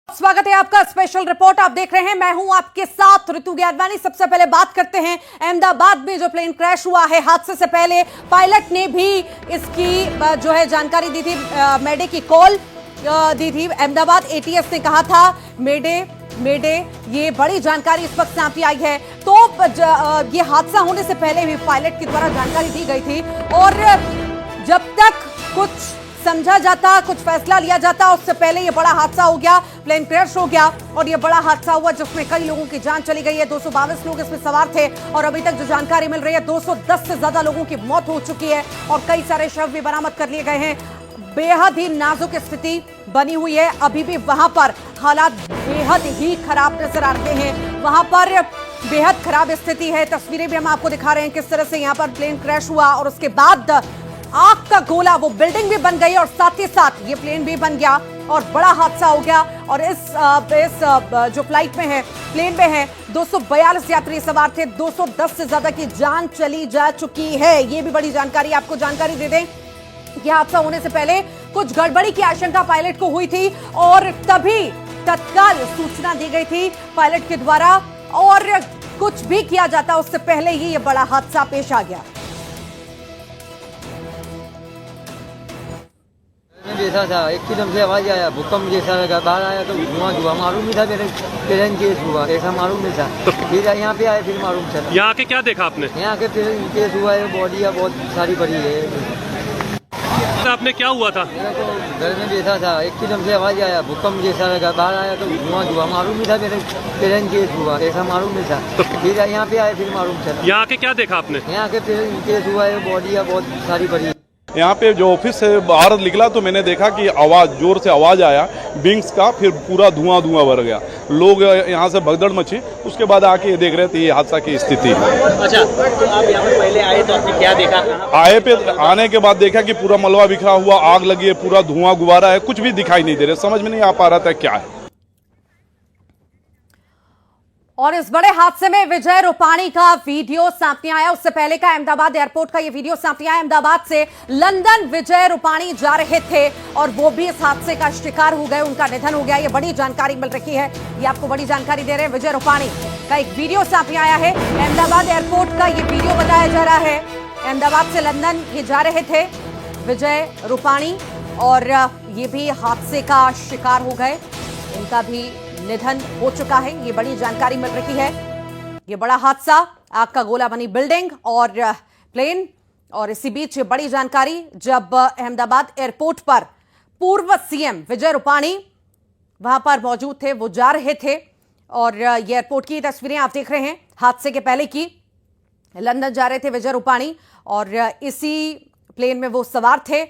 स्वागत है आपका स्पेशल रिपोर्ट। आप देख रहे हैं, मैं हूं आपके साथ ऋतु ज्ञानवानी। सबसे पहले बात करते हैं अहमदाबाद में जो प्लेन क्रैश हुआ है। हादसे से पहले पायलट ने भी इसकी जो है जानकारी दी थी, मेडे की कॉल दी थी। अहमदाबाद एटीएस ने कहा था मेडे मेडे। ये बड़ी जानकारी इस वक्त सामने आई है। तो ये हादसा होने से पहले भी पायलट के द्वारा जानकारी दी गई थी और जब तक कुछ समझा जाता, कुछ फैसला लिया जाता, उससे पहले ये बड़ा हादसा हो गया, प्लेन क्रैश हो गया और ये बड़ा हादसा हुआ जिसमें कई लोगों की जान चली गई है। 222 लोग इसमें सवार थे और अभी तक जो जानकारी मिल रही है 210 से ज्यादा लोगों की मौत हो चुकी है और कई सारे शव भी बरामद कर लिए गए हैं। बेहद ही नाजुक स्थिति बनी हुई है। अभी भी वहां पर हालात बेहद ही खराब नजर आ रहे हैं। वहां पर बेहद खराब स्थिति है। तस्वीरें भी हम आपको दिखा रहे हैं किस तरह से यहाँ पर प्लेन क्रैश हुआ और उसके बाद आग का गोला, वो बिल्डिंग भी बन गई और साथ ही साथ ये प्लेन भी बन गया और बड़ा हादसा हो गया। और इस जो फ्लाइट में है, प्लेन में है, 242 यात्री सवार थे। 210 से ज्यादा की जान चली जा चुकी है। ये भी बड़ी जानकारी, आपको जानकारी दे दें, यह हादसा होने से पहले कुछ गड़बड़ी की आशंका पायलट को हुई थी और तभी तत्काल सूचना दी गई थी पायलट के द्वारा और कुछ भी किया जाता उससे पहले ही ये बड़ा हादसा पेश आ गया। जैसा था एकदम से आवाज आया, भूकंप जैसा लगा, बाहर आया तो धुआं धुआं, मालूम नहीं था मेरे प्लेन केस हुआ, ऐसा मालूम नहीं था। फिर यहाँ पे आए, फिर मालूम चला। यहाँ के क्या देखा आपने? यहाँ के प्लेन केस हुआ है, बॉडी बहुत सारी पड़ी है। आपने क्या हुआ था? मेरा तो घर में बैठा था, एकदम से आवाज आया, भूकंप जैसा लगा, बाहर आया तो धुआं धुआं, मालूम नहीं था मेरे प्लेन केस हुआ, ऐसा मालूम नहीं था। फिर यहाँ पे आए, फिर मालूम चला। यहाँ के क्या देखा आपने? यहाँ के प्लेन केस हुआ है, बॉडी बहुत सारी पड़ी है। यहाँ पे जो ऑफिस से बाहर निकला तो मैंने देखा कि आवाज, जोर से आवाज आया विंग्स का, फिर पूरा धुआं धुआं भर गया। लोग यहाँ से भगदड़ मची। उसके बाद आके देख रहे थे ये हादसा की स्थिति। अच्छा, तो आप यहाँ पर पहले आए तो आपने क्या देखा? आने के बाद देखा कि पूरा मलबा बिखरा हुआ, आग लगी है, पूरा धुआं गुब्बारा है, कुछ भी दिखाई नहीं दे रहा, समझ में नहीं आ पा रहा था क्या है। और इस बड़े हादसे में विजय रूपाणी का वीडियो सामने आया। उससे पहले का अहमदाबाद एयरपोर्ट का ये वीडियो सामने आया। अहमदाबाद से लंदन विजय रूपाणी जा रहे थे और वो भी इस हादसे का शिकार हो गए, उनका निधन हो गया। ये बड़ी जानकारी मिल रही है, ये आपको बड़ी जानकारी दे रहे हैं। विजय रूपाणी का एक वीडियो सामने आया है। अहमदाबाद एयरपोर्ट का ये वीडियो बताया जा रहा है। अहमदाबाद से लंदन ये जा रहे थे विजय रूपाणी और ये भी हादसे का शिकार हो गए, इनका भी निधन हो चुका है। ये बड़ी जानकारी मिल रही है। ये बड़ा हादसा, आग का गोला बनी बिल्डिंग और प्लेन, और इसी बीच ये बड़ी जानकारी जब अहमदाबाद एयरपोर्ट पर पूर्व सीएम विजय रूपाणी वहां पर मौजूद थे, वो जा रहे थे और ये एयरपोर्ट की तस्वीरें आप देख रहे हैं हादसे के पहले की। लंदन जा रहे थे विजय रूपाणी और इसी प्लेन में वो सवार थे,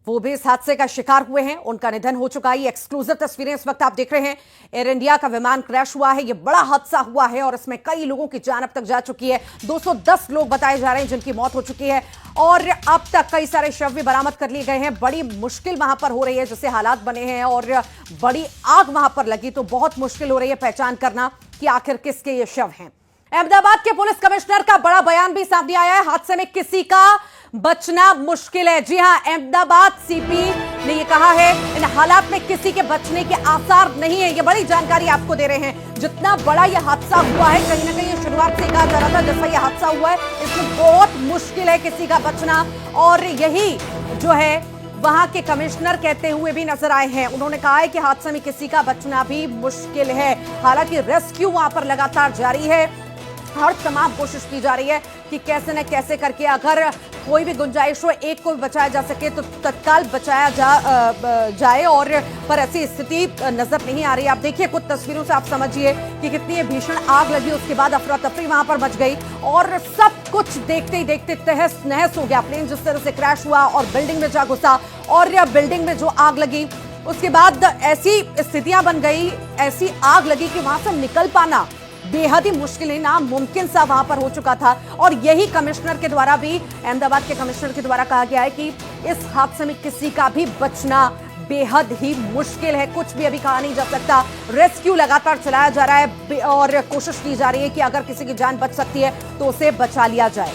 वो भी इस हादसे का शिकार हुए हैं, उनका निधन हो चुका है। ये एक्सक्लूसिव तस्वीरें इस वक्त आप देख रहे हैं। एयर इंडिया का विमान क्रैश हुआ है, ये बड़ा हादसा हुआ है और इसमें कई लोगों की जान अब तक जा चुकी है। 210 लोग बताए जा रहे हैं जिनकी मौत हो चुकी है और अब तक कई सारे शव भी बरामद कर लिए गए हैं। बड़ी मुश्किल वहां पर हो रही है, जैसे हालात बने हैं और बड़ी आग वहां पर लगी तो बहुत मुश्किल हो रही है पहचान करना कि आखिर किसके ये शव हैं। अहमदाबाद के पुलिस कमिश्नर का बड़ा बयान भी सामने आया है। हादसे में किसी का बचना मुश्किल है। जी हां, अहमदाबाद सीपी ने यह कहा है इन हालात में किसी के बचने के आसार नहीं है। ये बड़ी जानकारी आपको दे रहे हैं। जितना बड़ा यह हादसा हुआ है, कहीं ना कहीं शुरुआत से कहा जा रहा था जैसा यह हादसा हुआ है इसमें बहुत मुश्किल है किसी का बचना, और यही जो है वहां के कमिश्नर कहते हुए भी नजर आए हैं। उन्होंने कहा है कि हादसे में किसी का बचना भी मुश्किल है। हालांकि रेस्क्यू वहां पर लगातार जारी है, हर तमाम कोशिश की जा रही है कि कैसे न कैसे करके अगर कोई भी गुंजाइश हो, एक को भी बचाया जा सके तो तत्काल बचाया जाए और पर ऐसी स्थिति नजर नहीं आ रही। आप देखिए कुछ तस्वीरों से आप समझिए कि कितनी भीषण आग लगी, उसके बाद अफरा तफरी वहां पर मच गई और सब कुछ देखते ही देखते तहस नहस हो गया। प्लेन जिस तरह से क्रैश हुआ और बिल्डिंग में जा घुसा और बिल्डिंग में जो आग लगी, उसके बाद ऐसी स्थितियां बन गई, ऐसी आग लगी कि वहां से निकल पाना बेहद ही मुश्किल है, नामुमकिन सा वहां पर हो चुका था। और यही कमिश्नर के द्वारा भी, अहमदाबाद के कमिश्नर के द्वारा कहा गया है कि इस हादसे में किसी का भी बचना बेहद ही मुश्किल है। कुछ भी अभी कहा नहीं जा सकता। रेस्क्यू लगातार चलाया जा रहा है और कोशिश की जा रही है कि अगर किसी की जान बच सकती है तो उसे बचा लिया जाए।